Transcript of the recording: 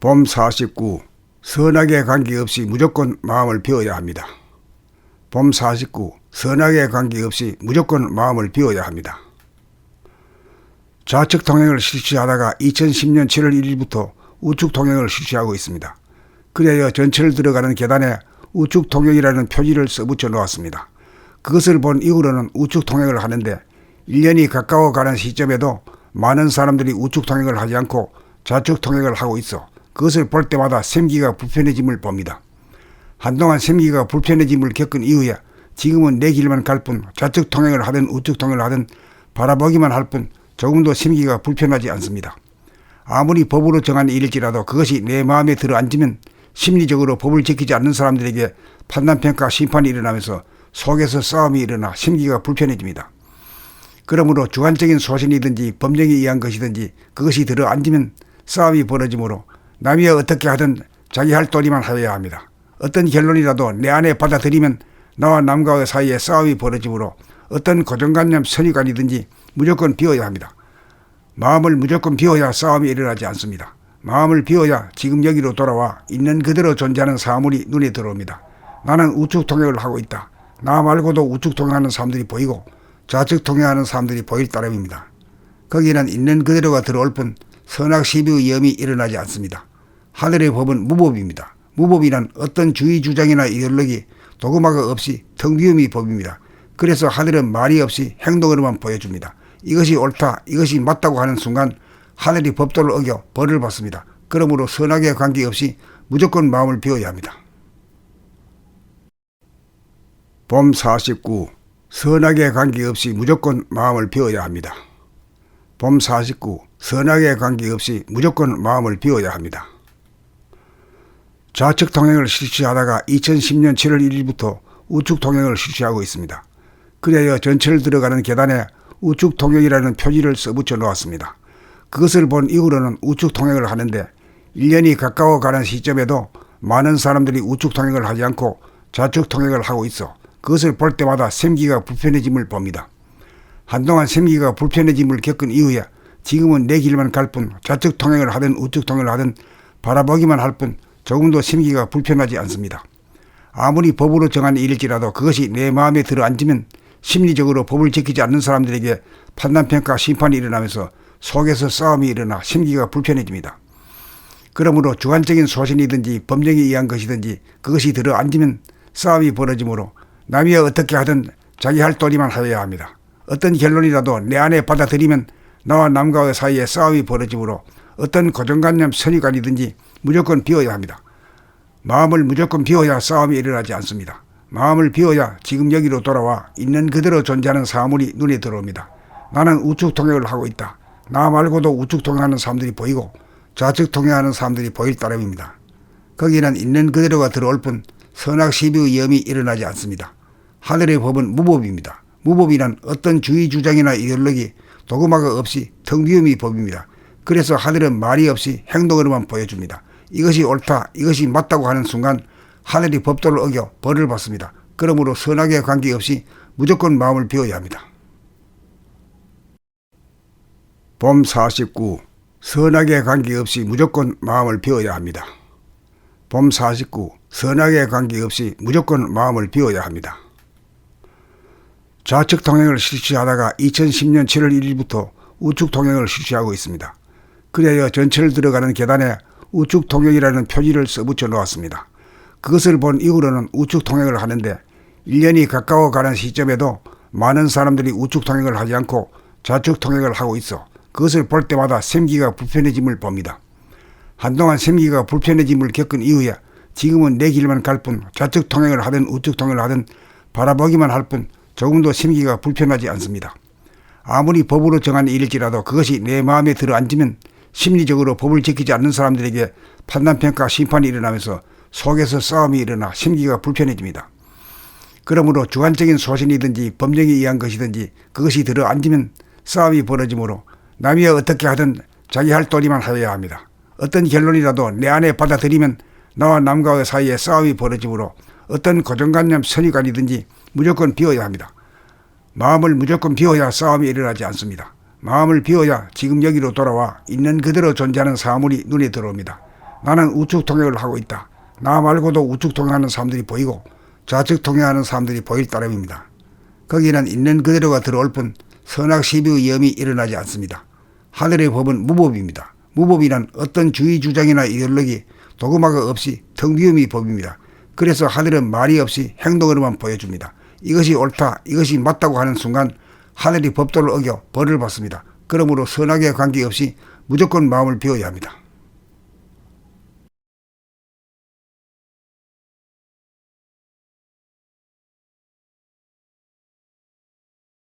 봄 49. 선악에 관계없이 무조건 마음을 비워야 합니다. 봄 49. 선악에 관계없이 무조건 마음을 비워야 합니다. 좌측 통행을 실시하다가 2010년 7월 1일부터 우측 통행을 실시하고 있습니다. 그래야 전철을 들어가는 계단에 우측 통행이라는 표지를 써붙여 놓았습니다. 그것을 본 이후로는 우측 통행을 하는데 1년이 가까워가는 시점에도 많은 사람들이 우측 통행을 하지 않고 좌측 통행을 하고 있어 그것을 볼 때마다 생기가 불편해짐을 봅니다. 한동안 생기가 불편해짐을 겪은 이후에 지금은 내 길만 갈 뿐 좌측 통행을 하든 우측 통행을 하든 바라보기만 할 뿐 조금도 생기가 불편하지 않습니다. 아무리 법으로 정한 일일지라도 그것이 내 마음에 들어앉으면 심리적으로 법을 지키지 않는 사람들에게 판단평가 심판이 일어나면서 속에서 싸움이 일어나 심기가 불편해집니다. 그러므로 주관적인 소신이든지 법령에 의한 것이든지 그것이 들어앉으면 싸움이 벌어지므로 남이 어떻게 하든 자기 할 도리만 하여야 합니다. 어떤 결론이라도 내 안에 받아들이면 나와 남과의 사이에 싸움이 벌어지므로 어떤 고정관념 선입관이든지 무조건 비워야 합니다. 마음을 무조건 비워야 싸움이 일어나지 않습니다. 마음을 비워야 지금 여기로 돌아와 있는 그대로 존재하는 사물이 눈에 들어옵니다. 나는 우측 통행을 하고 있다. 나 말고도 우측 통행하는 사람들이 보이고 좌측 통행하는 사람들이 보일 따름입니다. 거기는 있는 그대로가 들어올 뿐 선악 시비의 위험이 일어나지 않습니다. 하늘의 법은 무법입니다. 무법이란 어떤 주의 주장이나 이데올로기, 도구마가 없이 텅 비움이 법입니다. 그래서 하늘은 말이 없이 행동으로만 보여줍니다. 이것이 옳다, 이것이 맞다고 하는 순간 하늘이 법도를 어겨 벌을 받습니다. 그러므로 선악에 관계없이 무조건 마음을 비워야 합니다. 봄 49. 선악에 관계없이 무조건 마음을 비워야 합니다. 봄 49. 선악에 관계없이 무조건 마음을 비워야 합니다. 좌측 통행을 실시하다가 2010년 7월 1일부터 우측 통행을 실시하고 있습니다. 그래야 전철을 들어가는 계단에 우측 통행이라는 표지를 써붙여 놓았습니다. 그것을 본 이후로는 우측 통행을 하는데 1년이 가까워가는 시점에도 많은 사람들이 우측 통행을 하지 않고 좌측 통행을 하고 있어 그것을 볼 때마다 생기가 불편해짐을 봅니다. 한동안 생기가 불편해짐을 겪은 이후에 지금은 내 길만 갈 뿐 좌측 통행을 하든 우측 통행을 하든 바라보기만 할 뿐 조금도 생기가 불편하지 않습니다. 아무리 법으로 정한 일일지라도 그것이 내 마음에 들어앉으면 심리적으로 법을 지키지 않는 사람들에게 판단평가 심판이 일어나면서 속에서 싸움이 일어나 심기가 불편해집니다. 그러므로 주관적인 소신이든지 법령에 의한 것이든지 그것이 들어앉으면 싸움이 벌어지므로 남이 어떻게 하든 자기 할 도리만 하여야 합니다. 어떤 결론이라도 내 안에 받아들이면 나와 남과의 사이에 싸움이 벌어지므로 어떤 고정관념 선입관이든지 무조건 비워야 합니다. 마음을 무조건 비워야 싸움이 일어나지 않습니다. 마음을 비워야 지금 여기로 돌아와 있는 그대로 존재하는 사물이 눈에 들어옵니다. 나는 우측 통행을 하고 있다. 나 말고도 우측 통행하는 사람들이 보이고 좌측 통행하는 사람들이 보일 따름입니다. 거기는 있는 그대로가 들어올 뿐 선악 시비의 위험이 일어나지 않습니다. 하늘의 법은 무법입니다. 무법이란 어떤 주의 주장이나 이데올로기, 도구마가 없이 텅 비움이 법입니다. 그래서 하늘은 말이 없이 행동으로만 보여줍니다. 이것이 옳다, 이것이 맞다고 하는 순간 하늘이 법도를 어겨 벌을 받습니다. 그러므로 선악에 관계없이 무조건 마음을 비워야 합니다. 봄 49. 선악에 관계없이 무조건 마음을 비워야 합니다. 봄 49. 선악에 관계없이 무조건 마음을 비워야 합니다. 좌측 통행을 실시하다가 2010년 7월 1일부터 우측 통행을 실시하고 있습니다. 그래야 전철을 들어가는 계단에 우측 통행이라는 표지를 써붙여 놓았습니다. 그것을 본 이후로는 우측 통행을 하는데 1년이 가까워가는 시점에도 많은 사람들이 우측 통행을 하지 않고 좌측 통행을 하고 있어 그것을 볼 때마다 생기가 불편해짐을 봅니다. 한동안 생기가 불편해짐을 겪은 이후에 지금은 내 길만 갈 뿐 좌측 통행을 하든 우측 통행을 하든 바라보기만 할 뿐 조금도 생기가 불편하지 않습니다. 아무리 법으로 정한 일일지라도 그것이 내 마음에 들어앉으면 심리적으로 법을 지키지 않는 사람들에게 판단평가 심판이 일어나면서 속에서 싸움이 일어나 심기가 불편해집니다. 그러므로 주관적인 소신이든지 법령에 의한 것이든지 그것이 들어앉으면 싸움이 벌어지므로 남이 어떻게 하든 자기 할 도리만 하여야 합니다. 어떤 결론이라도 내 안에 받아들이면 나와 남과의 사이에 싸움이 벌어지므로 어떤 고정관념 선입관이든지 무조건 비워야 합니다. 마음을 무조건 비워야 싸움이 일어나지 않습니다. 마음을 비워야 지금 여기로 돌아와 있는 그대로 존재하는 사물이 눈에 들어옵니다. 나는 우측 통행을 하고 있다. 나 말고도 우측 통행하는 사람들이 보이고 좌측 통행하는 사람들이 보일 따름입니다. 거기는 있는 그대로가 들어올 뿐 선악시비의 위험이 일어나지 않습니다. 하늘의 법은 무법입니다. 무법이란 어떤 주의 주장이나 이데올로기, 도그마가 없이 텅 비움이 법입니다. 그래서 하늘은 말이 없이 행동으로만 보여줍니다. 이것이 옳다, 이것이 맞다고 하는 순간 하늘이 법도를 어겨 벌을 받습니다. 그러므로 선악에 관계없이 무조건 마음을 비워야 합니다.